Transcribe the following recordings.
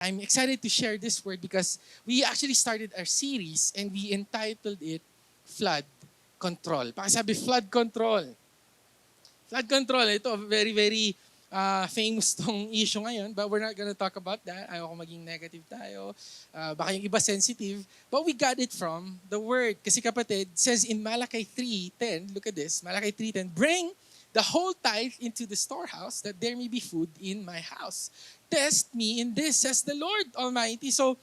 I'm excited to share this word because we actually started our series and we entitled it Flood Control. Pakisabi, Flood Control. Flood control, ito very, very famous tong issue ngayon, but we're not gonna talk about that. Ayaw ko maging negative tayo. Baka yung iba sensitive. But we got it from the word. Kasi kapatid, says in Malachi 3:10, look at this, Malachi 3:10, bring the whole tithe into the storehouse that there may be food in my house. Test me in this, says the Lord Almighty. So,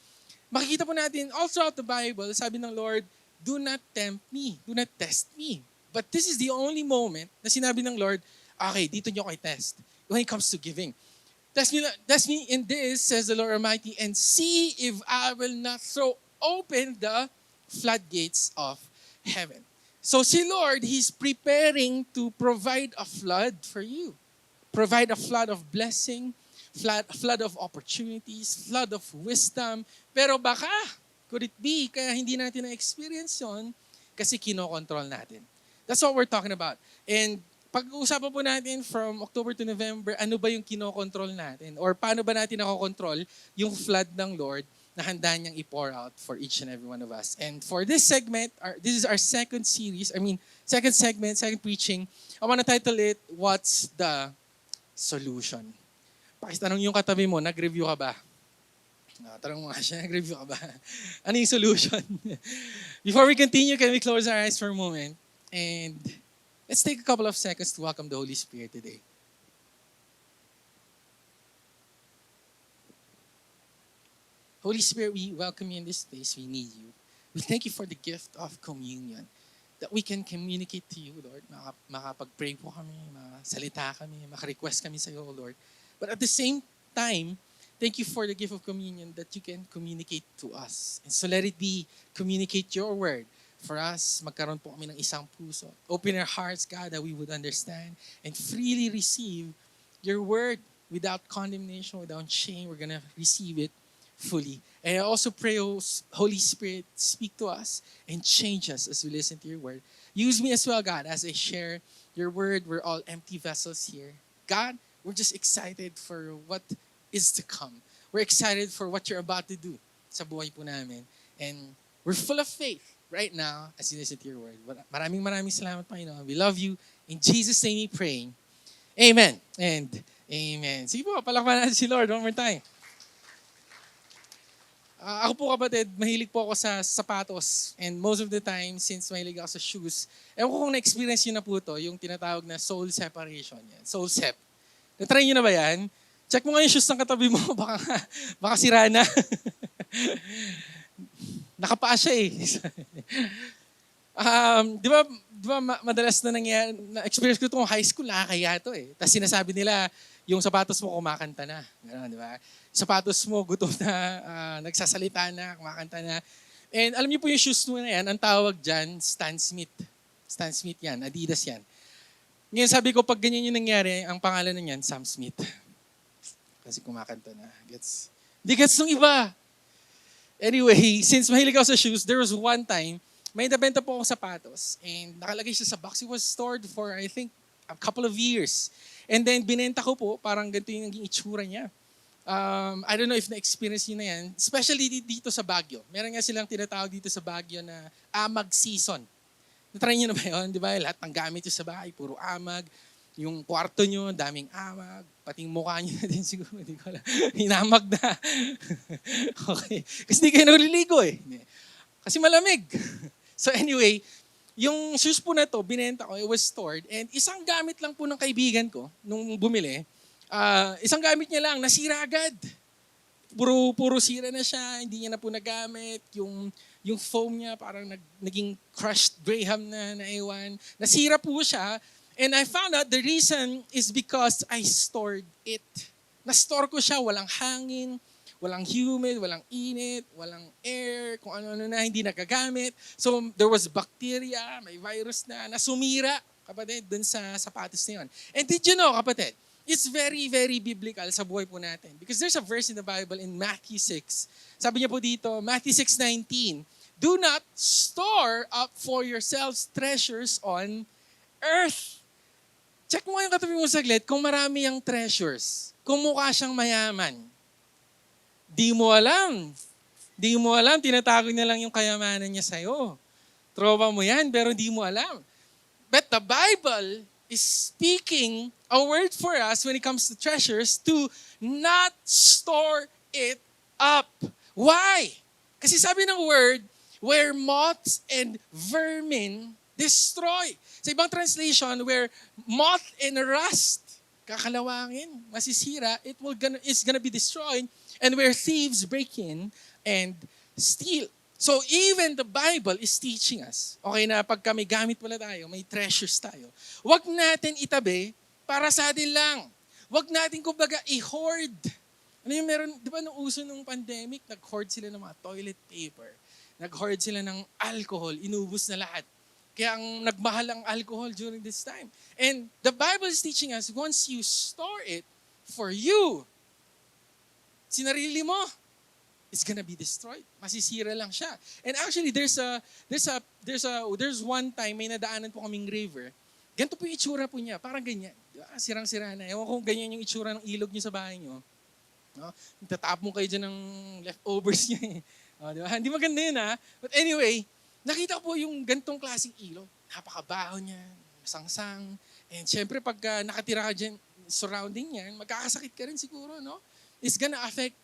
makikita po natin all throughout the Bible, sabi ng Lord, do not tempt me, do not test me. But this is the only moment na sinabi ng Lord, okay, dito nyo ako i-test when it comes to giving. Test me in this, says the Lord Almighty, and see if I will not throw open the floodgates of heaven. So si Lord, He's preparing to provide a flood for you. Provide a flood of blessing, flood of opportunities, flood of wisdom. Pero baka, could it be, kaya hindi natin na-experience yon kasi kinokontrol natin. That's what we're talking about. And pag-uusapan po natin from October to November, ano ba yung kinokontrol natin? Or paano ba natin nakokontrol yung flood ng Lord na handa niyang i-pour out for each and every one of us. And for this segment, this is our second segment, second preaching. I want to title it, What's the Solution? Pakitanong yung katabi mo, nag-review ka ba? Tanong mo nga siya, nag-review ka ba? Ano yung solution? Before we continue, can we close our eyes for a moment? And let's take a couple of seconds to welcome the Holy Spirit today. Holy Spirit, we welcome you in this place. We need you. We thank you for the gift of communion. That we can communicate to you, Lord. Makapag-pray po kami, makasalita kami, makarequest kami sa iyo, Lord. But at the same time, thank you for the gift of communion that you can communicate to us. And so let it be, communicate your word. For us, magkaroon po kami ng isang puso. Open our hearts, God, that we would understand and freely receive your word without condemnation, without shame. We're going to receive it fully. And I also pray, Holy Spirit, speak to us and change us as we listen to your word. Use me as well, God, as I share your word. We're all empty vessels here. God, we're just excited for what is to come. We're excited for what you're about to do sa buhay po namin. And we're full of faith right now as you listen to your word. Maraming salamat, Panginoon. We love you. In Jesus' name we pray. Amen. And amen. Sige po, palakpakan natin si Lord one more time. Ako po kapatid, mahilig po ako sa sapatos. And most of the time, since mahilig ako sa shoes, ewan ko kung na-experience nyo na po to, yung tinatawag na soul separation. Yan. Soul sep. Na-try nyo na ba yan? Check mo nga yung shoes ng katabi mo, baka sira na. Nakapaa siya eh. Di ba madalas na nangyari, na-experience ko itong high school, nakakaya to eh. Tapos sinasabi nila, yung sapatos mo kumakanta na. Gano'n, di ba? Sapatos mo, gutom na, nagsasalita na, kumakanta na. And alam niyo po yung shoes mo na yan, ang tawag dyan, Stan Smith. Stan Smith yan, Adidas yan. Ngayon sabi ko, pag ganyan yung nangyari, ang pangalan na yan, Sam Smith. Kasi kumakanta na. Hindi gets nung iba. Anyway, since mahilig ako sa shoes, there was one time, may nabenta po akong sapatos. And nakalagay siya sa box. It was stored for, I think, a couple of years. And then, binenta ko po, parang ganito yung naging itsura niya. I don't know if na-experience niyo na yan. Especially dito sa Baguio. Meron nga silang tinatawag dito sa Baguio na amag season. Na-try niyo na ba yun? Di ba? Lahat ng gamit niyo sa bahay, puro amag. Yung kwarto niyo, daming amag. Pati yung mukha niyo na din siguro. Hindi ko alam. Hinamag na. Okay. Kasi hindi kayo naliligo eh. Kasi malamig. So anyway, yung shoes po na to, binenta ko, it was stored. And isang gamit lang po ng kaibigan ko, nung bumili, isang gamit niya lang, nasira agad. Puro sira na siya, hindi niya na po nagamit. Yung foam niya parang naging crushed Graham na naiwan. Nasira po siya. And I found out the reason is because I stored it. Na-store ko siya, walang hangin, walang humid, walang init, walang air, kung ano-ano na hindi nagagamit. So there was bacteria, may virus na sumira, kapatid, dun sa sapatos na yun. And did you know, kapatid, it's very, very biblical sa buhay po natin. Because there's a verse in the Bible in Matthew 6. Sabi niya po dito, Matthew 6:19, do not store up for yourselves treasures on earth. Check mo yung katabi mo saglit kung marami yung treasures. Kung mukha siyang mayaman. Di mo alam. Di mo alam, tinatago niya lang yung kayamanan niya sa'yo. Tropa mo yan, pero di mo alam. But the Bible is speaking a word for us when it comes to treasures to not store it up. Why? Kasi sabi ng word, where moths and vermin destroy. Sa ibang translation, where moth and rust, kakalawangin, masisira, it's gonna be destroyed, and where thieves break in and steal. So even the Bible is teaching us, okay na pagka may gamit pala tayo, may treasures tayo, wag natin itabi para sa atin lang. Wag natin kumbaga i-hoard. Ano yung meron, di ba nung uso nung pandemic, nag-hoard sila ng mga toilet paper, nag-hoard sila ng alcohol, inubos na lahat. Kaya ang nagmahal ang alcohol during this time. And the Bible is teaching us, once you store it for you, sinarili mo, it's gonna be destroyed. Masisira lang siya. And actually, there's one time, may nadaanan po kaming river. Ganito po yung itsura po niya. Parang ganyan. Diba? Sirang-sira na. Ewan ko kung ganyan yung itsura ng ilog niyo sa bahay niyo. No? Tatap mo kayo dyan ng leftovers niya. Diba? Hindi maganda yun ha. But anyway, nakita ko po yung gantong klaseng ilog. Napakabaho niya. Masangsang. And syempre, pagka nakatira ka dyan, surrounding yan, magkakasakit ka rin siguro, no? It's gonna affect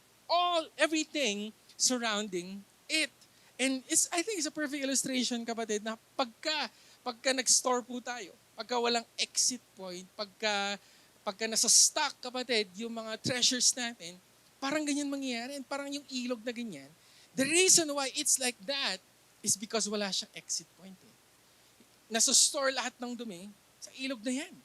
everything surrounding it. And I think it's a perfect illustration, kapatid, na pagka nag-store po tayo, pagka walang exit point, pagka nasa stock, kapatid, yung mga treasures natin, parang ganyan mangyayari. And parang yung ilog na ganyan. The reason why it's like that is because wala siyang exit point. Nasa-store lahat ng dumi sa ilog na yan.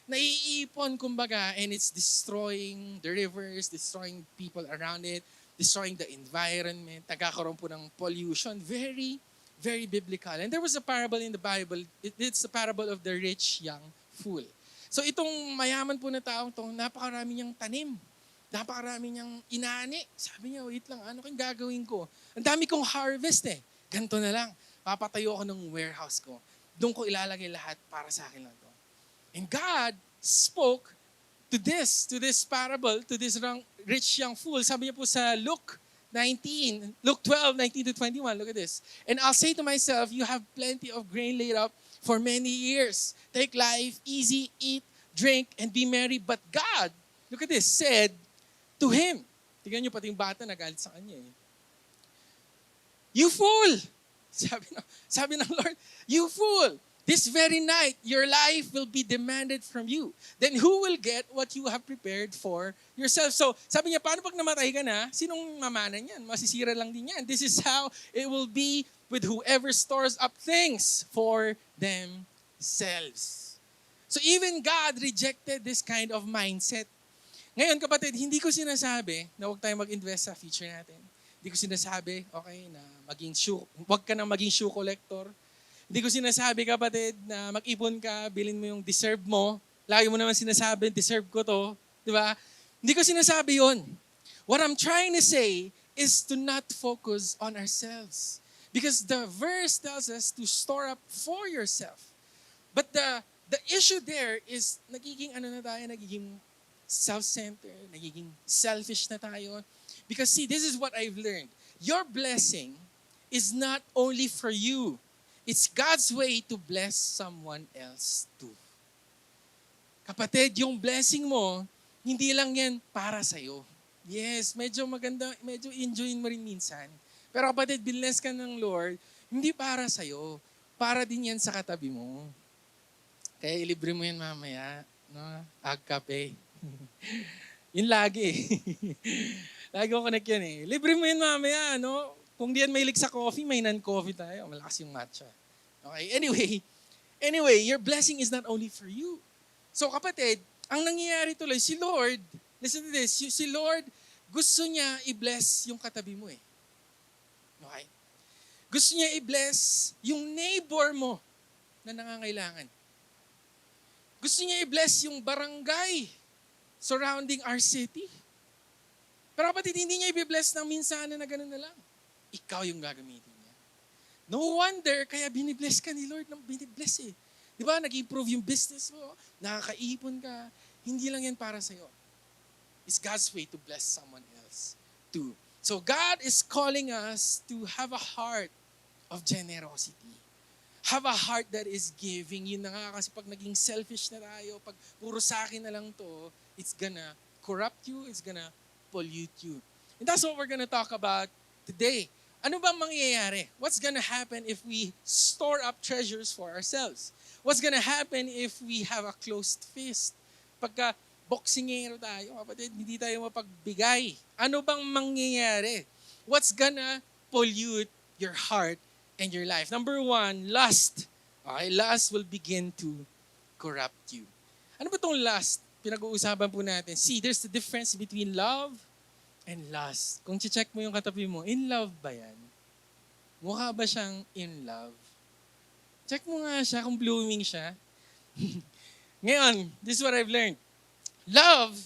Naiipon, kumbaga, and it's destroying the rivers, destroying people around it, destroying the environment, nagkakaroon po ng pollution. Very, very biblical. And there was a parable in the Bible. It's the parable of the rich young fool. So itong mayaman po na taong to, napakarami niyang tanim. Napakarami niyang inani. Sabi niya, wait lang, ano kang gagawin ko? Ang dami kong harvest eh. Ganito na lang. Papatayo ako ng warehouse ko. Doon ko ilalagay lahat para sa akin lang to. And God spoke to this parable, to this rich young fool. Sabi niya po sa Luke 12:19 to 21, look at this. And I'll say to myself, you have plenty of grain laid up for many years. Take life easy, eat, drink, and be merry. But God, look at this, said to him, tingnan niyo pati yung bata nagalit sa kanya eh. You fool! Sabi ng Lord, you fool! This very night, your life will be demanded from you. Then who will get what you have prepared for yourself? So, sabi niya, paano pag namatay ka na, sinong mamanan yan? Masisira lang din yan. This is how it will be with whoever stores up things for themselves. So even God rejected this kind of mindset. Ngayon, kapatid, hindi ko sinasabi na huwag tayong mag-invest sa future natin. Hindi ko sinasabi, okay, na huwag ka nang maging shoe collector. Hindi ko sinasabi, kapatid, na mag-ipon ka, bilhin mo yung deserve mo. Lagi mo naman sinasabi, deserve ko to. Di ba? Hindi ko sinasabi yon. What I'm trying to say is to not focus on ourselves. Because the verse tells us to store up for yourself. But the issue there is nagiging nagiging self-centered, nagiging selfish na tayo. Because see, this is what I've learned. Your blessing is not only for you. It's God's way to bless someone else too. Kapatid, yung blessing mo, hindi lang yan para sa'yo. Yes, medyo maganda, medyo enjoyin mo rin minsan. Pero kapatid, binless ka ng Lord, hindi para sa'yo. Para din yan sa katabi mo. Kaya ilibre mo yan mamaya. No? Agkape. Yun lagi. Lagi ko connect yan eh. Libre mo yan mamaya. No? Kung di yan mahilig sa coffee, may non-coffee tayo. Malakas yung matcha. Okay, anyway, your blessing is not only for you. So kapatid, ang nangyayari tuloy, si Lord, listen to this, si Lord, gusto niya i-bless yung katabi mo eh. Okay? Gusto niya i-bless yung neighbor mo na nangangailangan. Gusto niya i-bless yung barangay surrounding our city. Pero kapatid, hindi niya i-bless ng minsan na gano'n na lang. Ikaw yung gagamitin niya. No wonder, kaya binibless ka ni Lord ng binibless eh. Di ba, nag-improve yung business mo, nakakaipon ka, hindi lang yan para sa'yo. It's God's way to bless someone else too. So God is calling us to have a heart of generosity. Have a heart that is giving. Yun na nga kasi pag naging selfish na tayo, pag puro sa akin na lang to, it's gonna corrupt you, it's gonna pollute you. And that's what we're gonna talk about today. Ano bang mangyayari? What's gonna happen if we store up treasures for ourselves? What's gonna happen if we have a closed fist? Pagka boksingero tayo, kapatid, hindi tayo mapagbigay. Ano bang mangyayari? What's gonna pollute your heart and your life? Number one, lust. Okay, lust will begin to corrupt you. Ano ba itong lust? Pinag-uusapan po natin. See, there's the difference between love and lust. Kung check mo yung katabi mo, in love ba yan? Mukha ba siyang in love? Check mo nga siya kung blooming siya. Ngayon, this is what I've learned. Love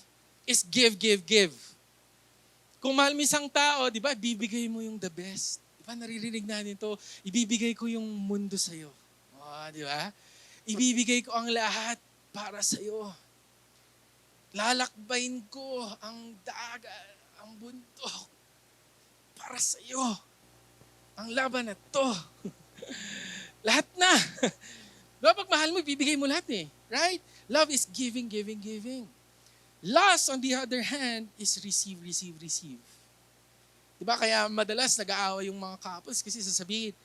is give, give, give. Kung mahal mo isang tao, di ba, bibigay mo yung the best. Di ba, naririnig natin to, ibibigay ko yung mundo sa'yo. Oh, di ba? Ibibigay ko ang lahat para sa'yo. Lalakbayin ko ang dagat, ang bundok para sa'yo. Ang laban na to. Lahat na. Diba, pag mahal mo, bibigay mo lahat eh. Right? Love is giving, giving, giving. Lust, on the other hand, is receive, receive, receive. Diba, kaya madalas nag-aaway yung mga couples kasi sasabihin,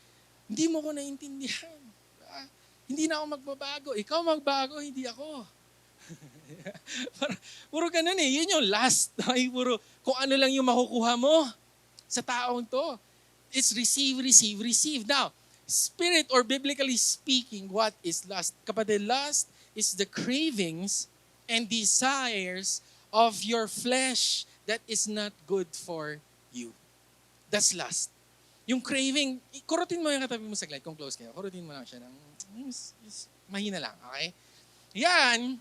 hindi mo ko naintindihan. Diba? Hindi na ako magbabago. Ikaw magbago, hindi ako. Puro ganun eh. Yun yung lust. Ay, puro kung ano lang yung makukuha mo sa taong to. It's receive, receive, receive. Now, spirit or biblically speaking, what is lust? Kapatid, lust is the cravings and desires of your flesh that is not good for you. That's lust. Yung craving, kurutin mo yung katabi mo saglit kung close kayo. Kurutin mo lang siya ng mahina lang, okay? Yan,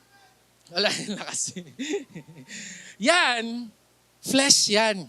wala yung lakas. Yan, flesh yan.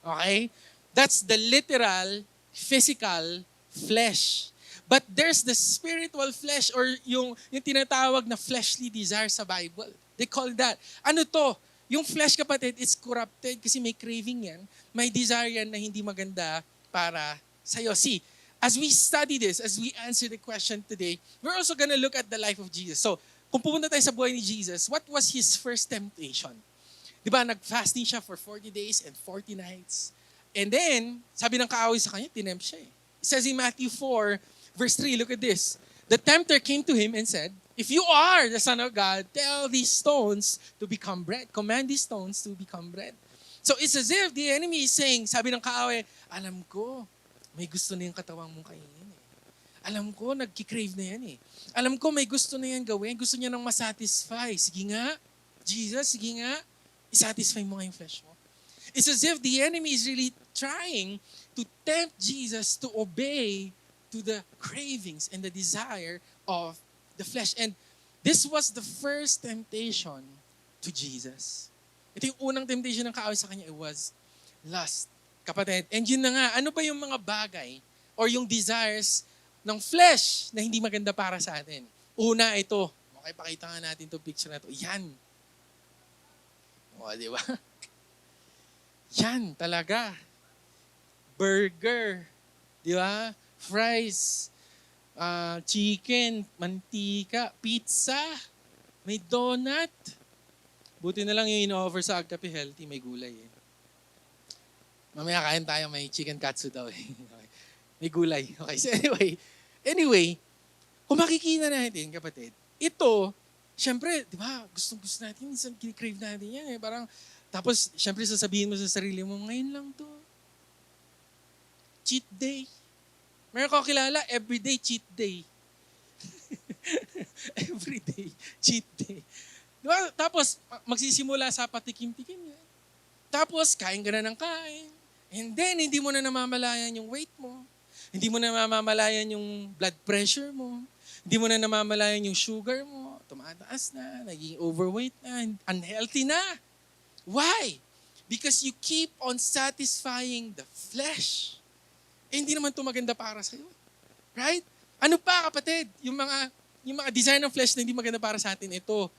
Okay? That's the literal, physical flesh. But there's the spiritual flesh or yung tinatawag na fleshly desire sa Bible. They call that. Ano to? Yung flesh, kapatid, is corrupted kasi may craving yan. May desire yan na hindi maganda para sa'yo. See, as we study this, as we answer the question today, we're also gonna look at the life of Jesus. So, kung pupunta tayo sa buhay ni Jesus, what was his first temptation? Di ba, nag-fasting siya for 40 days and 40 nights. And then, sabi ng kaaway sa kanya, tinempt siya eh. It says in Matthew 4, verse 3, look at this. The tempter came to him and said, if you are the Son of God, tell these stones to become bread. Command these stones to become bread. So it's as if the enemy is saying, sabi ng kaaway, alam ko, may gusto na yung katawang mong kainin eh. Alam ko, nagkikrave na yan eh. Alam ko, may gusto na yan gawin. Gusto niya nang masatisfy. Sige nga, Jesus, sige nga, isatisfy mo nga yung flesh mo. It's as if the enemy is really trying to tempt Jesus to obey to the cravings and the desire of the flesh. And this was the first temptation to Jesus. Ito yung unang temptation ng kaaway sa kanya, it was lust. Kapatid, and yun na nga, ano ba yung mga bagay or yung desires ng flesh na hindi maganda para sa atin? Una, ito. Okay, pakita nga natin itong picture na ito. Yan. O, di ba? Yan, talaga. Burger. Di ba? Fries. Chicken. Mantika. Pizza. May donut. Buti na lang yung in-offer sa Agkape Healthy. May gulay eh. Mamaya kain tayo. May chicken katsu daw eh. Okay. May gulay. Okay, so anyway, kung makikita natin, kapatid, ito, syempre, di ba, gusto natin, minsan crave natin yan eh. Parang, tapos, syempre, sasabihin mo sa sarili mo, ngayon lang to. Cheat day. Meron ko kilala, everyday cheat day. Everyday cheat day. Di ba? Tapos, magsisimula sa patikim-tikim yan. Tapos, kain ka na ng kain. And then, hindi mo na namamalayan yung weight mo. Hindi mo na namamalayan yung blood pressure mo. Hindi mo na namamalayan yung sugar mo. Tumataas na, naging overweight na, unhealthy na. Why? Because you keep on satisfying the flesh. Eh, hindi naman ito maganda para sa'yo. Right? Ano pa, kapatid? Yung mga desire ng flesh na hindi maganda para sa atin, ito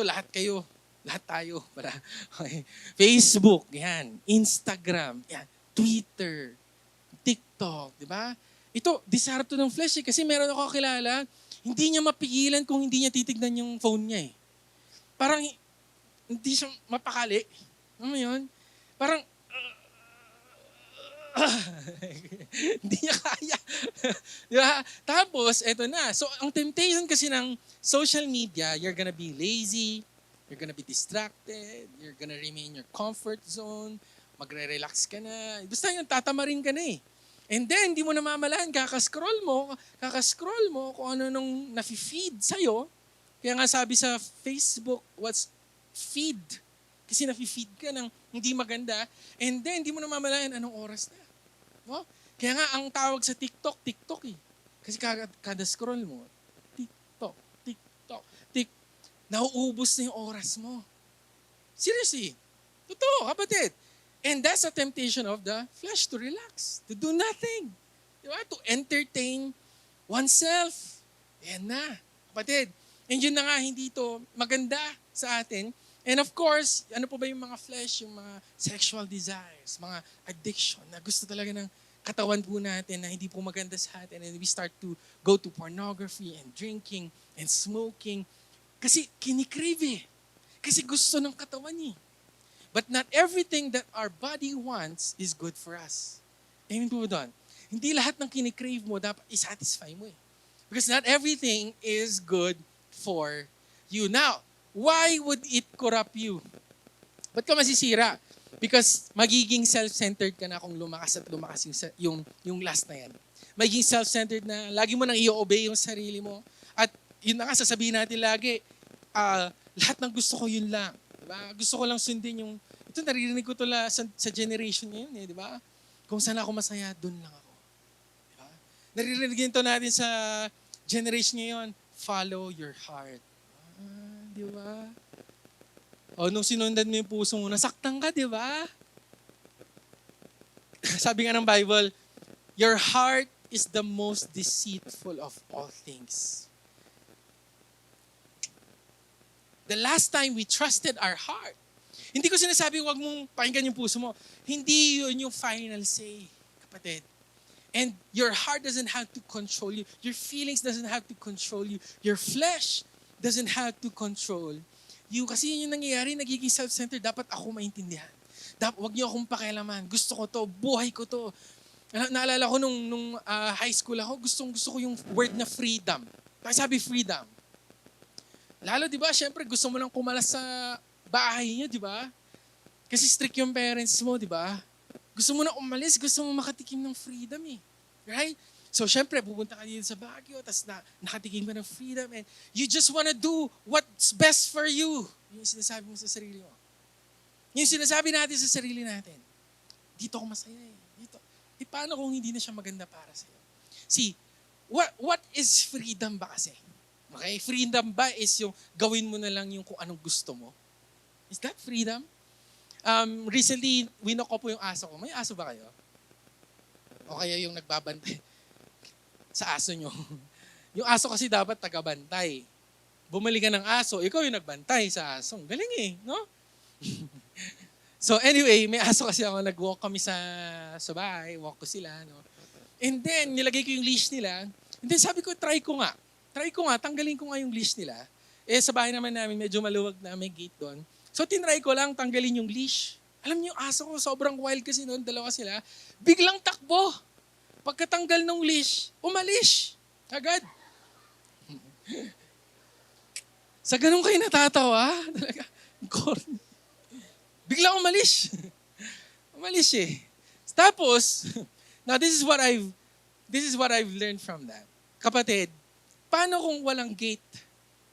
lahat kayo. Lahat tayo para. Okay. Facebook, yan. Instagram, yan. Twitter, TikTok, di ba? Ito, disarto ng flesh eh. Kasi meron ako kilala, hindi niya mapigilan kung hindi niya titignan yung phone niya eh. Parang hindi siya mapakali. Ano mo yun? Parang, hindi niya kaya. Di ba? Tapos, eto na. So, ang temptation kasi ng social media, you're gonna be lazy, you're gonna be distracted, you're gonna remain in your comfort zone, magre-relax ka na. Basta yung tatamarin ka na eh. And then, hindi mo namamalaan, kakascroll mo kung ano nung nafe-feed sa'yo. Kaya nga sabi sa Facebook, what's feed? Kasi nafe-feed ka ng hindi maganda. And then, hindi mo namamalayan anong oras na. No? Kaya nga, ang tawag sa TikTok eh. Kasi kada scroll mo, TikTok, nauubos na yung oras mo. Seriously. Totoo, kapatid. And that's a temptation of the flesh to relax, to do nothing. Diba? To entertain oneself. Yan na, kapatid. And yun na nga, hindi ito maganda sa atin. And of course, ano po ba yung mga flesh, yung mga sexual desires, mga addiction na gusto talaga ng katawan po natin na hindi po maganda sa atin. And we start to go to pornography and drinking and smoking. Kasi kinikrave eh. Kasi gusto ng katawan eh. But not everything that our body wants is good for us. Amen po doon. Hindi lahat ng kinikrave mo dapat isatisfy mo eh. Because not everything is good for you. Now, why would it corrupt you? Ba't ka masisira? Because magiging self-centered ka na kung lumakas yung last na yan. Magiging self-centered na lagi mo nang i-obey yung sarili mo. At yun na nga, sasabihin natin lagi, lahat ng gusto ko yun lang. Diba? Gusto ko lang sundin yung, ito naririnig ko to sa generation ngayon eh, di ba? Kung saan ako masaya, dun lang ako. Diba? Naririnig din to natin sa generation ngayon, follow your heart. Di ba? O, nung sinundan mo yung puso mo, nasaktan ka, di ba? Sabi nga ng Bible, your heart is the most deceitful of all things. The last time we trusted our heart, hindi ko sinasabi huwag mong pakinggan yung puso mo. Hindi yun yung final say, kapatid. And your heart doesn't have to control you. Your feelings doesn't have to control you. Your flesh doesn't have to control you. Kasi yun yung nangyayari, nagiging self-centered. Dapat ako maintindihan. Huwag niyo akong pakialaman. Gusto ko to, buhay ko to. Naalala ko nung high school ako, gusto ko yung word na freedom. Kaya sabi freedom. Lalo, di ba, syempre gusto mo lang kumalas sa bahay niyo, di ba? Kasi strict yung parents mo, di ba? Gusto mo na umalis, gusto mo makatikim ng freedom eh. Right? So, syempre, pupunta ka dito sa Baguio, tapos nakatikim ka ng freedom, and you just wanna do what's best for you. Yung sinasabi mo sa sarili mo. Yung sinasabi natin sa sarili natin. Dito ako masaya eh. Dito. Eh, paano kung hindi na siya maganda para sa'yo? See, what is freedom ba kasi? Okay? Freedom ba is yung gawin mo na lang yung kung anong gusto mo? Is that freedom? Recently, winok ko po yung aso ko. May aso ba kayo? O kaya yung nagbabantay sa aso nyo? Yung aso kasi dapat tagabantay. Bumili ka ng aso, ikaw yung nagbantay sa aso. Galing eh, no? So anyway, may aso kasi ako, nag-walk kami sa bahay, walk ko sila, no? And then, nilagay ko yung leash nila. And then sabi ko, try ko nga, tanggalin ko nga yung leash nila. Eh, sa bahay naman namin, medyo maluwag na, may gate doon. So, tinry ko lang tanggalin yung leash. Alam niyo, yung aso ko, sobrang wild kasi noon, dalawa sila. Biglang takbo. Pagkatanggal ng leash, umalis. Agad. Sa ganun kayo natatawa? Talaga, corny. Biglang umalis. Umalis eh. Tapos, now this is what I've learned from that. Kapatid, paano kung walang gate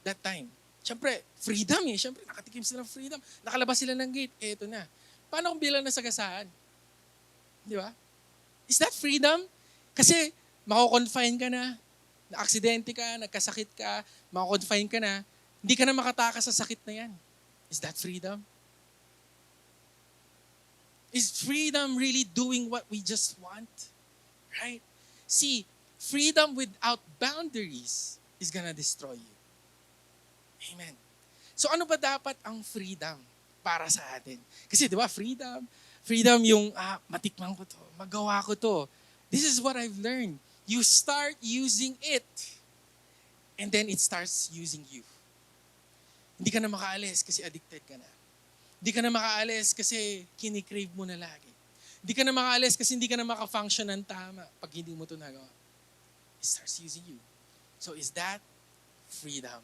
that time? Siyempre, freedom eh. Siyempre, nakatikim sila ng freedom. Nakalabas sila ng gate. Eh, ito na. Paano kung bilang nasagasaan? Di ba? Is that freedom? Kasi, mako-confine ka na. Na-aksidente ka, nagkasakit ka, mako-confine ka na. Hindi ka na makatakas sa sakit na yan. Is that freedom? Is freedom really doing what we just want? Right? See, freedom without boundaries is gonna destroy you. Amen. So ano ba dapat ang freedom para sa atin? Kasi di ba, freedom yung matikman ko to, magawa ko to. This is what I've learned. You start using it, and then it starts using you. Hindi ka na makaalis kasi addicted ka na. Hindi ka na makaalis kasi kinikrave mo na lagi. Hindi ka na makaalis kasi hindi ka na makafunction ng tama pag hindi mo ito nagawa. It starts using you. So is that freedom?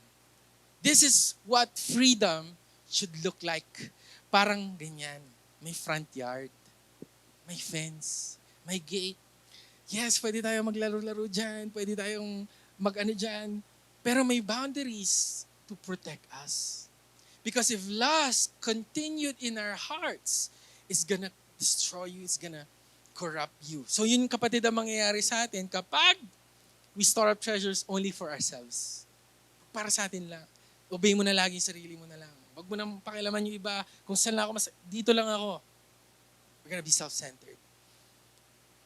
This is what freedom should look like. Parang ganyan. May front yard. May fence. May gate. Yes, pwede tayong maglaro-laro dyan. Pwede tayong mag-ano dyan. Pero may boundaries to protect us. Because if lust continued in our hearts, it's gonna destroy you, it's gonna corrupt you. So yun kapatid ang mangyayari sa atin kapag we store up treasures only for ourselves. Para sa atin lang. Obey mo na lagi yung sarili mo na lang. Huwag mo nang pakialaman yung iba. Kung saan lang ako, dito lang ako. We're gonna be self-centered.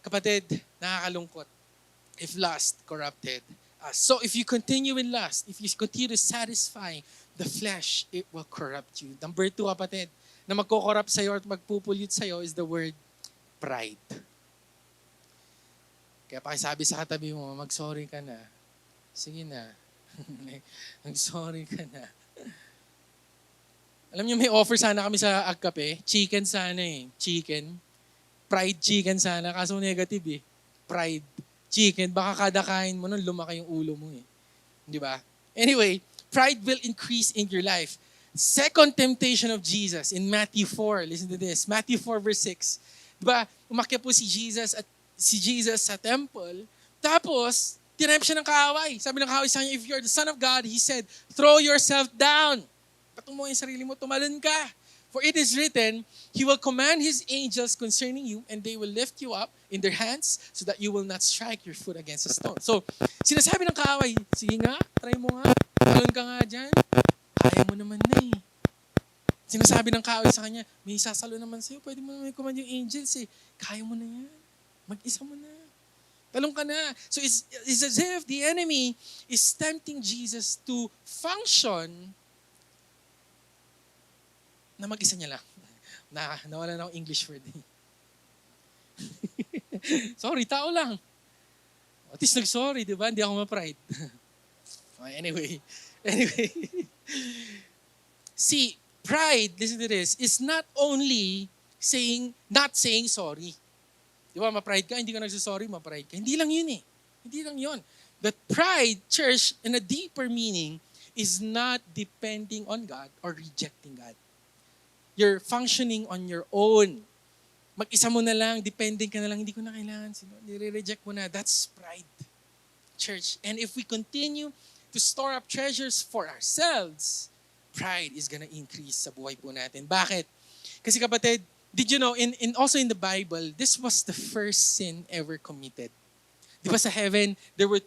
Kapatid, nakakalungkot. If lust corrupted us. So if you continue in lust, if you continue to satisfy the flesh, it will corrupt you. Number 2, kapatid, na magko-corrupt sa'yo at magpupulyot sa'yo is the word pride. Kaya pakisabi sa katabi mo, mag-sorry ka na. Sige na. Mag-sorry ka na. Alam niyo, may offer sana kami sa Agkape. Chicken sana eh. Chicken. Fried chicken sana. Kaso negative eh. Fried chicken. Baka kada kain mo nun, lumaki yung ulo mo eh. Di ba? Anyway, pride will increase in your life. Second temptation of Jesus in Matthew 4. Listen to this. Matthew 4 verse 6. Di ba? Umakyat po si Jesus sa temple. Tapos, tinempt siya ng kaaway. Sabi ng kaaway sa kanya, if you're the Son of God, he said, throw yourself down. Patung mo yung sarili mo, tumalon ka. For it is written, He will command His angels concerning you, and they will lift you up in their hands so that you will not strike your foot against a stone. So, sinasabi ng kaaway, sige nga, try mo nga, tumalon ka nga dyan. Kaya mo naman na eh. Sinasabi ng kaaway sa kanya, may sasalo naman sa'yo, pwede mo naman command yung angels eh. Kaya mo na yan. Mag-isa mo na. Talong ka na. So it's as if the enemy is tempting Jesus to function na mag-isa niya lang. Nawala na akong English word. Sorry, tao lang. At least nag-sorry, di ba? Hindi ako ma-pride. Anyway. See, pride, listen to this, is not only not saying sorry. Di ba, ma-pride ka, hindi ka nagsasorry, ma-pride ka. Hindi lang yun eh. Hindi lang yun. But pride, church, in a deeper meaning, is not depending on God or rejecting God. You're functioning on your own. Mag-isa mo na lang, depending ka na lang, hindi ko na kailangan. Nire-reject mo na. That's pride, church. And if we continue to store up treasures for ourselves, pride is gonna increase sa buhay po natin. Bakit? Kasi kapatid, did you know, also in the Bible, this was the first sin ever committed. Di ba sa heaven, there were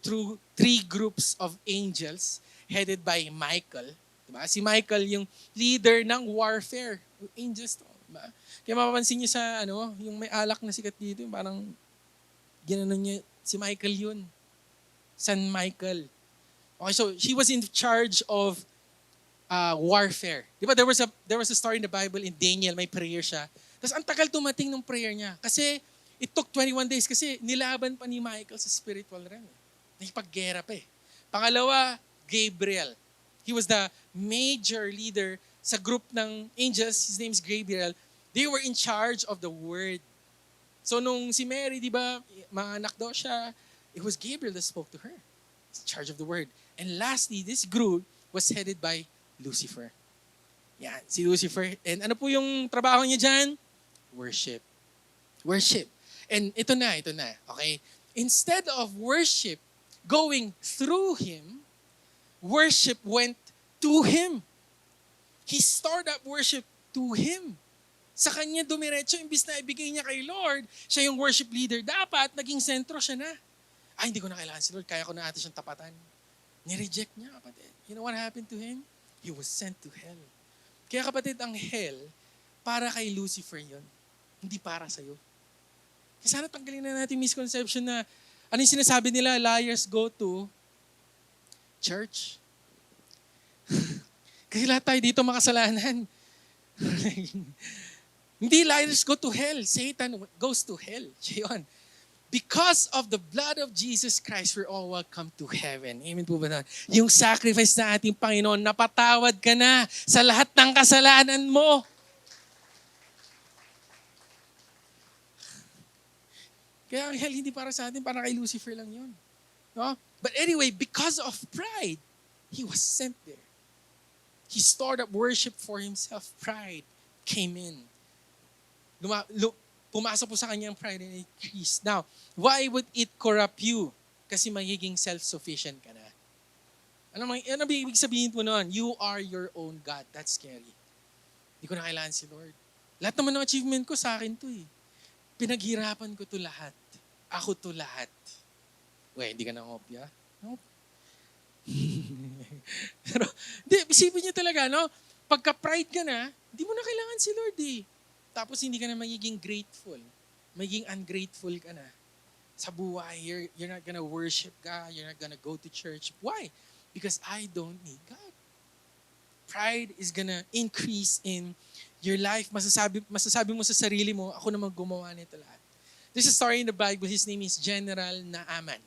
three groups of angels headed by Michael. Diba? Si Michael, yung leader ng warfare. Angels to. Diba? Kaya mapapansin niyo sa, yung may alak na sikat dito, parang, ginanon niya, si Michael yun. San Michael. Okay, so he was in charge of warfare. Diba? There was a story in the Bible in Daniel, may prayer siya. Tapos ang tagal tumating ng prayer niya. Kasi, it took 21 days kasi nilaban pa ni Michael sa spiritual realm. Nakipaggera pa eh. Pangalawa, Gabriel. He was the major leader sa group ng angels. His name is Gabriel. They were in charge of the word. So nung si Mary, di ba, manganak daw siya, it was Gabriel that spoke to her. He's in charge of the word. And lastly, this group was headed by Lucifer. Yan, si Lucifer. And ano po yung trabaho niya dyan? Worship. Worship. And ito na. Okay? Instead of worship going through him, worship went to him. He stored up worship to him. Sa kanya dumiretso, imbis na ibigay niya kay Lord, siya yung worship leader. Dapat, naging sentro siya na. Hindi ko na kailangan si Lord, kaya ko na ata siyang tapatan. Nireject niya, kapatid. You know what happened to him? He was sent to hell. Kaya kapatid, ang hell, para kay Lucifer yun. Hindi para sa'yo. Kaya sana tanggalin na natin misconception na, ano yung sinasabi nila, liars go to church. Kasi lahat tayo dito makasalanan. Hindi liars go to hell. Satan goes to hell. Siya yun. Because of the blood of Jesus Christ, we're all welcome to heaven. Amen po ba na? Yung sacrifice na ating Panginoon, napatawad ka na sa lahat ng kasalanan mo. Kaya ang hell hindi para sa atin, para kay Lucifer lang yun. No? But anyway, because of pride, he was sent there. He stored up worship for himself. Pride came in. Pumasok po sa kanyang pride and increased. Now, why would it corrupt you? Kasi magiging self-sufficient ka na. Ano ibig sabihin po noon? You are your own God. That's scary. Hindi ko na kailangan si Lord. Lahat naman ng achievement ko sa akin to eh. Pinaghirapan ko to lahat. Ako to lahat. Hindi ka na kopya? Nope. Pero, isipin niyo talaga, no? Pagka-pride ka na, hindi mo na kailangan si Lord eh. Tapos hindi ka na magiging grateful. Magiging ungrateful ka na. Sa buhay, you're not gonna worship God. You're not gonna go to church. Why? Because I don't need God. Pride is gonna increase in your life. Masasabi mo sa sarili mo, ako naman gumawa nito lahat. There's a story in the Bible. His name is General Naaman.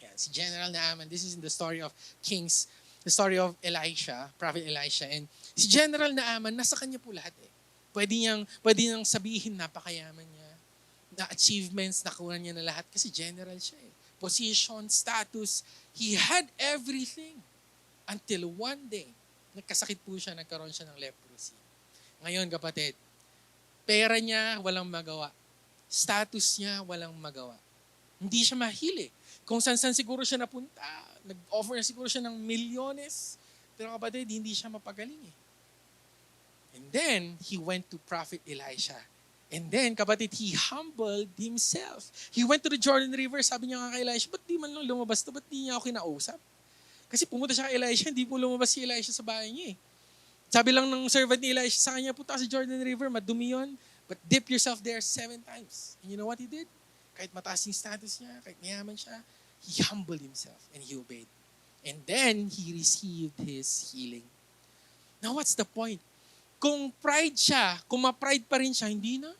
Yan, si General Naaman. This is in the story of Kings. The story of Elisha, Prophet Elisha. And si General Naaman, nasa kanya po lahat eh. Pwede niyang sabihin napakayaman niya, na achievements, nakuha niya na lahat kasi general siya eh. Position, status, he had everything. Until one day, nagkasakit po siya, nagkaroon siya ng leprosy. Ngayon kapatid, pera niya walang magawa. Status niya walang magawa. Hindi siya mahili. Kung saan siguro siya napunta, nag-offer na siguro siya ng milyones. Pero kapatid, hindi siya mapagaling eh. And then, he went to Prophet Elisha. And then, kapatid, he humbled himself. He went to the Jordan River. Sabi niya nga kay Elisha, ba't di man lang lumabas to? Ba't di niya ako kinausap? Kasi pumunta siya kay Elisha, hindi po lumabas si Elisha sa bahay niya eh. Sabi lang ng servant ni Elisha sa kanya, punta sa Jordan River, madumi yun, but dip yourself there 7 times. And you know what he did? Kahit mataas yung status niya, kahit mayaman siya, he humbled himself and he obeyed. And then, he received his healing. Now, what's the point? Kung pride siya, kung ma-pride pa rin siya, hindi na.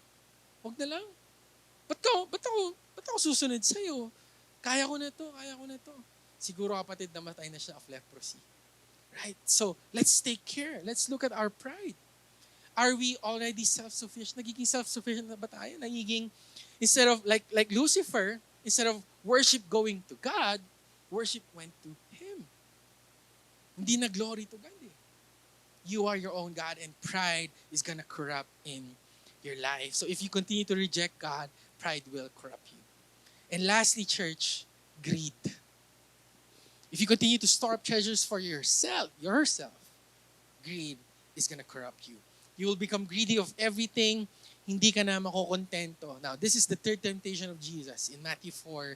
Huwag na lang. Ba't ako susunod sa'yo? Kaya ko na to. Siguro kapatid, namatay na siya of leprosy. Right? So, let's take care. Let's look at our pride. Are we already self-sufficient? Nagiging self-sufficient na ba tayo? Instead of, like Lucifer, instead of worship going to God, worship went to Him. Hindi na glory to God eh. You are your own God and pride is gonna corrupt in your life. So if you continue to reject God, pride will corrupt you. And lastly, church, greed. If you continue to store up treasures for yourself, greed is gonna corrupt you. You will become greedy of everything, hindi ka na makokontento. Now, this is the third temptation of Jesus in Matthew 4,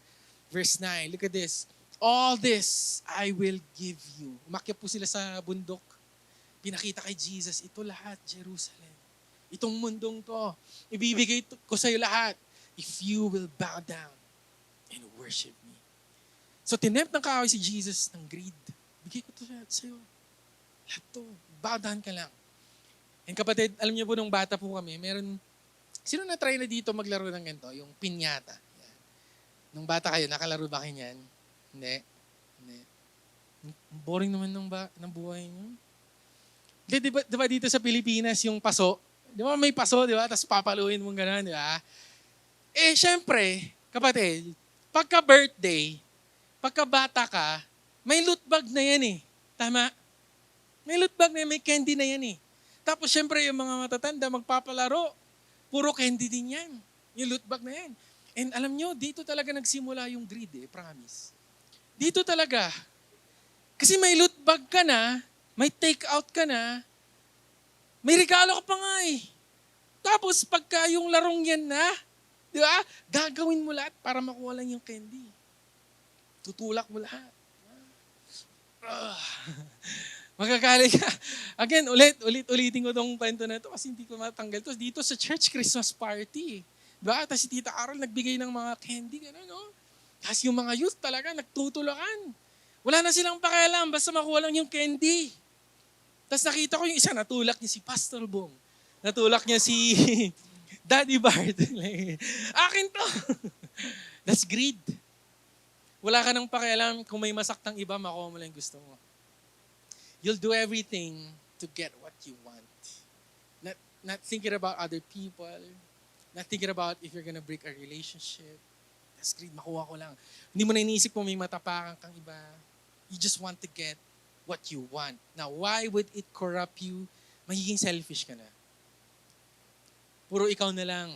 verse 9. Look at this. All this I will give you. Umakyat po sila sa bundok. Pinakita kay Jesus, ito lahat, Jerusalem. Itong mundong to, ibibigay ko sa iyo lahat if you will bow down and worship me. So, tinempt ng kaaway si Jesus ng greed. Bigay ko to sa iyo. Lahat to. Bow down ka lang. And kapatid, alam niyo po nung bata po kami, sino na-try na dito maglaro ng ganito? Yung pinyata. Yan. Nung bata kayo, nakalaro ba kayo yan? Hindi. Boring naman ng buhay niyo. Di ba dito sa Pilipinas yung paso? Di ba may paso, di ba? Tapos papaluin mong gano'n, di ba? Eh, syempre, kapatid, pagka-birthday, pagka-bata ka, may loot bag na yan eh. Tama? May loot bag na yan, may candy na yan eh. Tapos syempre yung mga matatanda, magpapalaro, puro candy din yan. Yung loot bag na yan. And alam nyo, dito talaga nagsimula yung greed eh, promise. Dito talaga. Kasi may loot bag ka na, may take out ka na, may regalo ka pa nga eh. Tapos pagka yung larong yan na, di ba? Gagawin mo lahat para makuha lang yung candy. Tutulak mo lahat. Magkakali ka. Again, ulitin ko tong kwento na ito kasi hindi ko matanggal to. Dito sa church Christmas party. Diba? Tapos si Tita Carol nagbigay ng mga candy. Gano'n, no? Tapos yung mga youth talaga nagtutulakan. Wala na silang pakialam basta makuha lang yung candy. Tapos nakita ko yung isa, natulak niya si Pastor Bong. Natulak niya si Daddy Bart. Akin to. That's greed. Wala ka nang pakialam kung may masaktang iba, makuha mo lang yung gusto mo. You'll do everything to get what you want. Not thinking about other people. Not thinking about if you're gonna break a relationship. That's greed, makuha ko lang. Hindi mo na iniisip kung may matapakan kang iba. You just want to get what you want. Now, why would it corrupt you? Magiging selfish ka na. Puro ikaw na lang.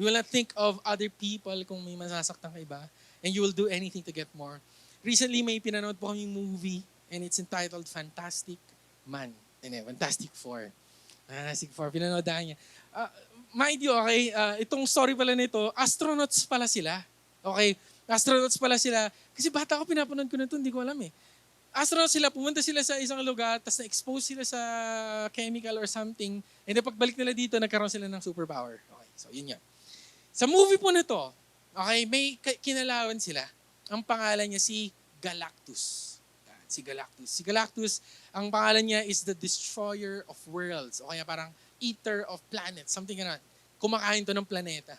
You will not think of other people kung may masasaktan ka iba. And you will do anything to get more. Recently, may pinanood po kaming movie and it's entitled Fantastic Man. Fantastic Four. Fantastic Four. Pinanood niya. Mind you, okay, itong story pala nito, astronauts pala sila. Okay, astronauts pala sila. Kasi bata ko, pinapanood ko na ito, hindi ko alam eh. Astronauts sila, pumunta sila sa isang lugar, tapos na-expose sila sa chemical or something, and then pagbalik nila dito, nagkaroon sila ng superpower. Okay, so yun yan. Sa movie po na to, okay, may kinalawan sila. Ang pangalan niya si Galactus. Si Galactus. Si Galactus, ang pangalan niya is the destroyer of worlds. O kaya parang eater of planets. Something ganun. Kumakain to ng planeta.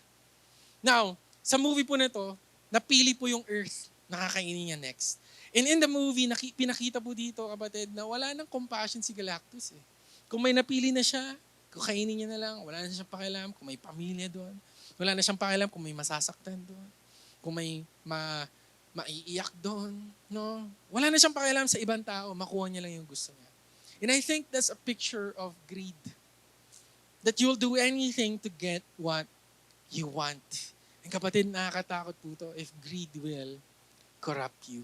Now, sa movie po na to, napili po yung Earth na kakainin niya next. And in the movie, pinakita po dito, kapatid, na wala nang compassion si Galactus. Eh. Kung may napili na siya, kakainin niya na lang. Wala na siyang pakialam kung may pamilya doon. Wala na siyang pakialam kung may masasaktan doon. Kung may maiiyak doon. No? Wala na siyang pakialam sa ibang tao. Makuha niya lang yung gusto niya. And I think that's a picture of greed. That you'll do anything to get what you want. And kapatid, nakakatakot po to if greed will corrupt you.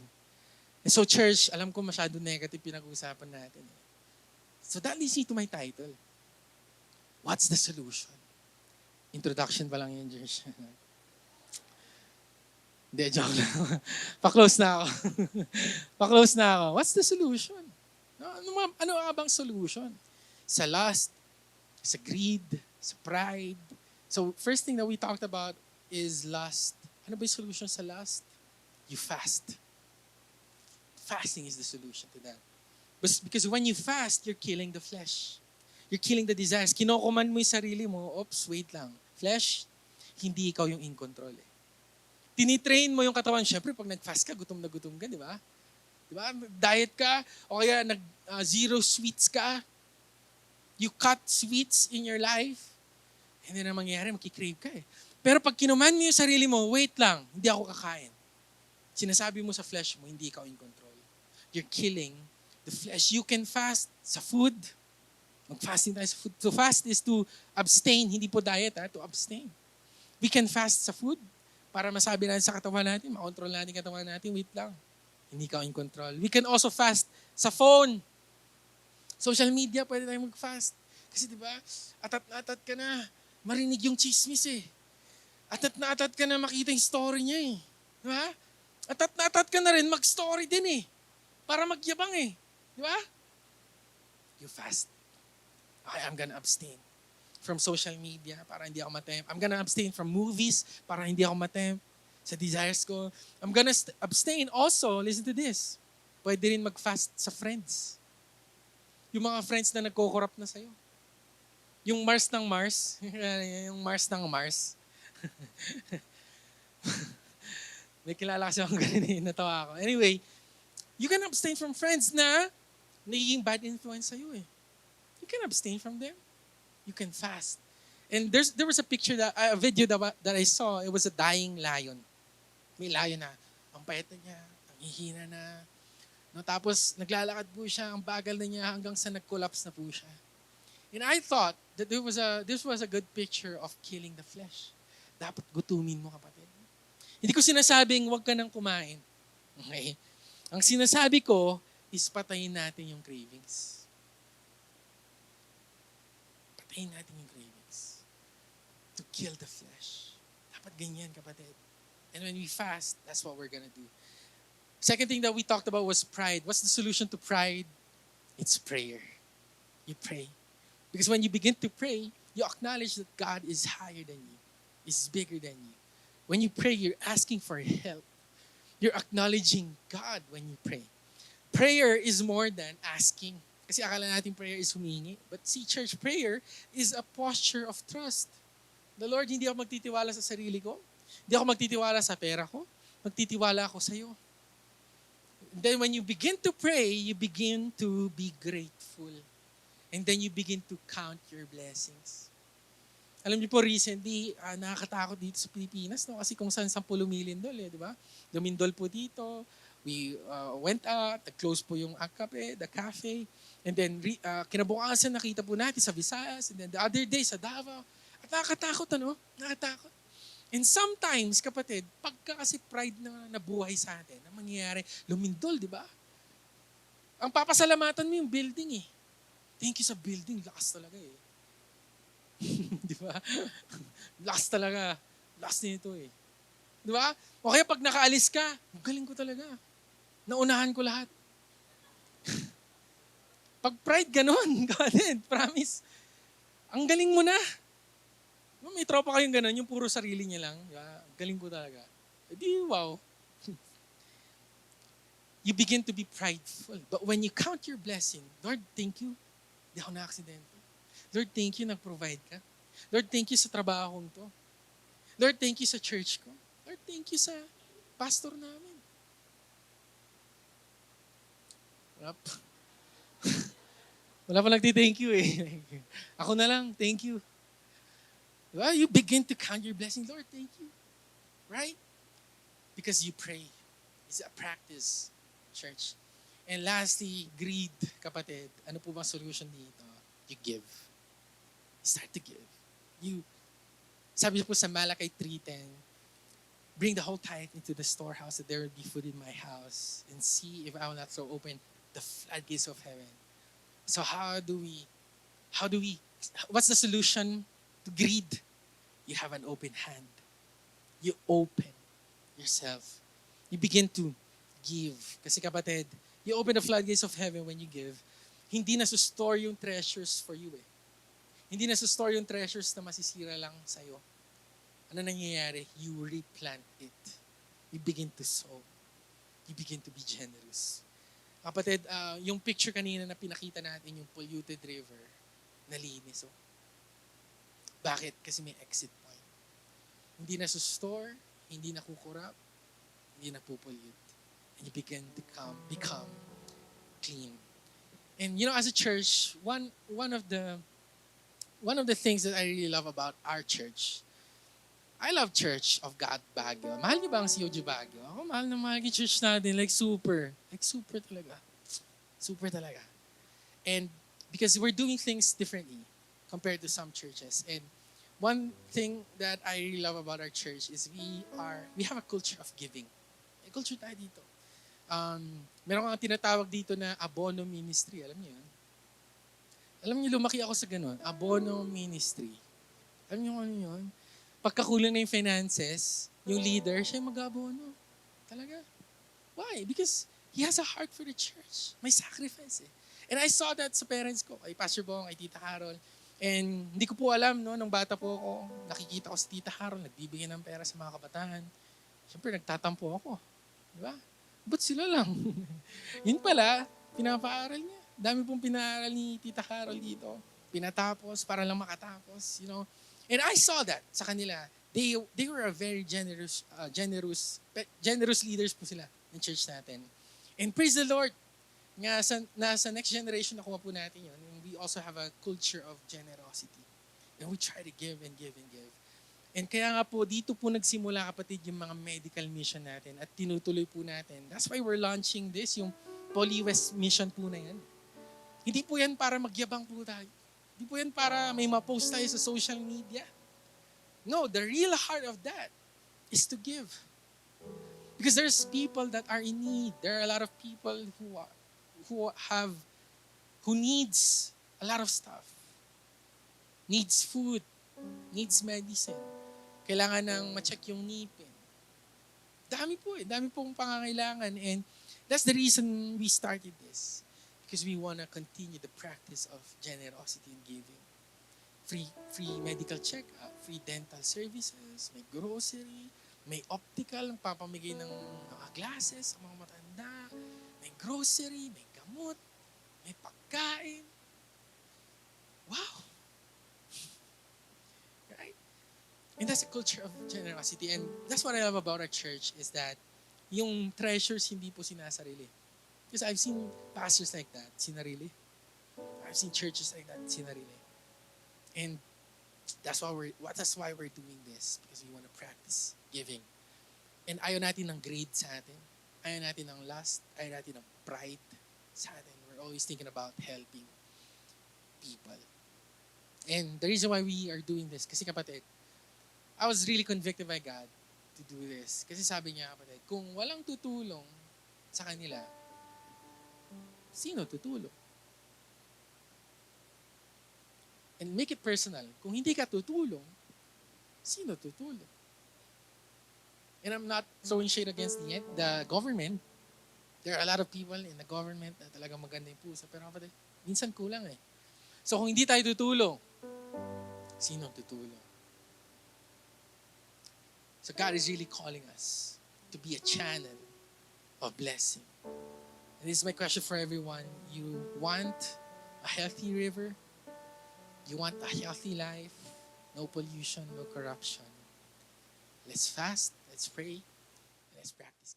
And so church, alam ko masyado negative pinag-uusapan natin. So that leads me to my title. What's the solution? Introduction pa lang yun, church. Hindi, joke lang. Pa-close na ako. Pa-close na ako. What's the solution? Ano nga bang solution? Sa lust, sa greed, sa pride. So first thing that we talked about is lust. Ano ba yung solution sa lust? You fast. Fasting is the solution to that. Because when you fast, you're killing the flesh. You're killing the desires. Kinokoman mo yung sarili mo, oops, wait lang. Flesh, hindi ikaw yung in control eh. Tinitrain mo yung katawan. Siyempre, pag nag-fast ka, gutom na gutom ka, di ba? Di ba? Diet ka, o kaya zero sweets ka. You cut sweets in your life. Hindi na mangyayari, makikrave ka eh. Pero pag kinuman mo yung sarili mo, wait lang, hindi ako kakain. Sinasabi mo sa flesh mo, hindi ikaw in control. You're killing the flesh. You can fast sa food. Mag-fasting tayo sa food. To fast is to abstain, hindi po diet, to abstain. We can fast sa food para masabi natin sa katawan natin, makontrol natin katawan natin, wait lang. Hindi ka in control. We can also fast sa phone. Social media, pwede tayong mag-fast. Kasi diba, atat na atat ka na, marinig yung chismis eh. Atat na atat ka na makita yung story niya eh. Diba? Atat na atat ka na rin, mag-story din eh. Para magyabang eh. Diba? You fast. Okay, I'm gonna abstain from social media para hindi ako matempt. I'm gonna abstain from movies para hindi ako matempt sa desires ko. I'm gonna abstain also, listen to this, pwede rin mag-fast sa friends. Yung mga friends na nagko-corrupt na sa'yo. Yung Mars ng Mars, yung Mars ng Mars. May kilala kasi akong ganun, natawa ako. Anyway, you can abstain from friends na nagiging bad influence sa'yo eh. You can abstain from them. You can fast. And there was a picture, a video that I saw. It was a dying lion. May lion na, ang payat na niya, ang hihina na. No, tapos naglalakad po siya, ang bagal na niya hanggang sa nag-collapse na po siya. And I thought that this was a good picture of killing the flesh. Dapat gutumin mo, kapatid. Hindi ko sinasabing huwag ka nang kumain. Okay? Ang sinasabi ko is patayin natin yung cravings. Patayin natin yung cravings. To kill the flesh. Dapat ganyan, kapatid. And when we fast, that's what we're gonna do. Second thing that we talked about was pride. What's the solution to pride? It's prayer. You pray. Because when you begin to pray, you acknowledge that God is higher than you, is bigger than you. When you pray, you're asking for help. You're acknowledging God when you pray. Prayer is more than asking. Kasi akala natin prayer is humingi. But see, church, prayer is a posture of trust. The Lord, hindi ako magtitiwala sa sarili ko. Hindi ako magtitiwala sa pera ko. Magtitiwala ako sa iyo. Then when you begin to pray, you begin to be grateful. And then you begin to count your blessings. Alam niyo po, recently, nakakatakot dito sa Pilipinas, no? Kasi kung saan lumilindol, di ba? Lumindol po dito. We went out, nag-close po yung Akape, the cafe. And then, kinabukasan, nakita po natin sa Visayas. And then the other day, sa Davao. At nakakatakot, ano? Nakakatakot. And sometimes, kapatid, pagka kasi pride na nabuhay sa atin, ang mangyayari, lumindol, di ba? Ang papasalamatan mo yung building eh. Thank you sa building, lakas talaga eh. Di ba? Lakas talaga. Lakas nito eh. Di ba? O kaya pag nakaalis ka, galing ko talaga. Naunahan ko lahat. Pag pride, ganun. Ganun, promise. Ang galing mo na. May tropa kayong ganun, yung puro sarili niya lang. Diba? Galing ko talaga. E di, wow. You begin to be prideful. But when you count your blessing, Lord, thank you. Di ako na-aksidente. Lord, thank you, nag-provide ka. Lord, thank you sa trabahong to. Lord, thank you sa church ko. Lord, thank you sa pastor namin. Wala pa nagti-thank you eh. Ako na lang, thank you. Well, you begin to count your blessing. Lord, thank you. Right? Because you pray. It's a practice, church. And lastly, greed, kapatid. Ano po bang solution dito? You give. You start to give. Sabi po sa Malakay 3:10, bring the whole tithe into the storehouse that there will be food in my house, and see if I will not throw open the floodgates of heaven. So what's the solution to greed? You have an open hand. You open yourself. You begin to give. Kasi kapatid, you open the floodgates of heaven when you give. Hindi na store yung treasures for you eh. Hindi na store yung treasures na masisira lang sa'yo. Ano nangyayari? You replant it. You begin to sow. You begin to be generous. Kapatid, yung picture kanina na pinakita natin, yung polluted river, nalinis. Oh. Bakit? Kasi may exit point. Hindi na store, hindi na kukurap, hindi na pupollute. And you begin to become clean. And as a church, one of the things that I really love about our church, I love Church of God Baguio. Mahal niyo ba ang COG Baguio? Ako mahal na mahal yung church natin. Like super talaga. Super talaga. And because we're doing things differently compared to some churches. And one thing that I really love about our church is we have a culture of giving. May culture tayo dito. Meron kang tinatawag dito na abono ministry. Alam niyo yun? Alam niyo, lumaki ako sa ganun. Abono ministry. Alam niyo kung ano yun? Pagkakulang na yung finances, yung leader, siya yung mag-abono. Talaga. Why? Because he has a heart for the church. May sacrifice eh. And I saw that sa parents ko, kay Pastor Bong, kay Tita Carol. And hindi ko po alam, no, nung bata po ako, nakikita ko si Tita Carol, nagbibigay ng pera sa mga kabataan. Siyempre, nagtatampo ako. Di ba? Ba't sila lang? Yun pala, pinapaaral niya. Dami pong pinaaral ni Tita Carol dito. Pinatapos, para lang makatapos, And I saw that sa kanila. They were a very generous leaders po sila ng church natin. And praise the Lord, nga sa next generation nakuha po natin yun. And we also have a culture of generosity. And we try to give and give and give. And kaya nga po, dito po nagsimula kapatid yung mga medical mission natin at tinutuloy po natin. That's why we're launching this, yung Poly West mission po na yan. Hindi po yan para magyabang po tayo. Hindi po yan para may ma-post tayo sa social media. No, the real heart of that is to give. Because there's people that are in need. There are a lot of people who needs a lot of stuff. Needs food, needs medicine. Kailangan ng ma-check yung ngipin. Dami pong pangangailangan. And that's the reason we started this. Because we want to continue the practice of generosity and giving. Free medical check-up, free dental services, may grocery, may optical, ang papamigay ng mga glasses sa mga matanda, may grocery, may gamot. may pagkain. Wow! Right? And that's a culture of generosity. And that's what I love about our church is that yung treasures hindi po sinasarili. Because I've seen pastors like that, sinarili. I've seen churches like that, sinarili. And that's why we're doing this because we want to practice giving. And ayaw natin ng greed sa atin. Ayaw natin ng lust. Ayaw natin ng pride sa atin. We're always thinking about helping people. And the reason why we are doing this, kasi kapatid, I was really convicted by God to do this. Kasi sabi niya, kapatid, kung walang tutulong sa kanila, sino tutulong? And make it personal. Kung hindi ka tutulong, sino tutulong? And I'm not throwing shade against the government. There are a lot of people in the government na talagang maganda yung puso. Pero kapatid, minsan kulang eh. So kung hindi tayo tutulong, sino tutulong? So God is really calling us to be a channel of blessing. And this is my question for everyone. You want a healthy river? You want a healthy life? No pollution, no corruption. Let's fast, let's pray, and let's practice.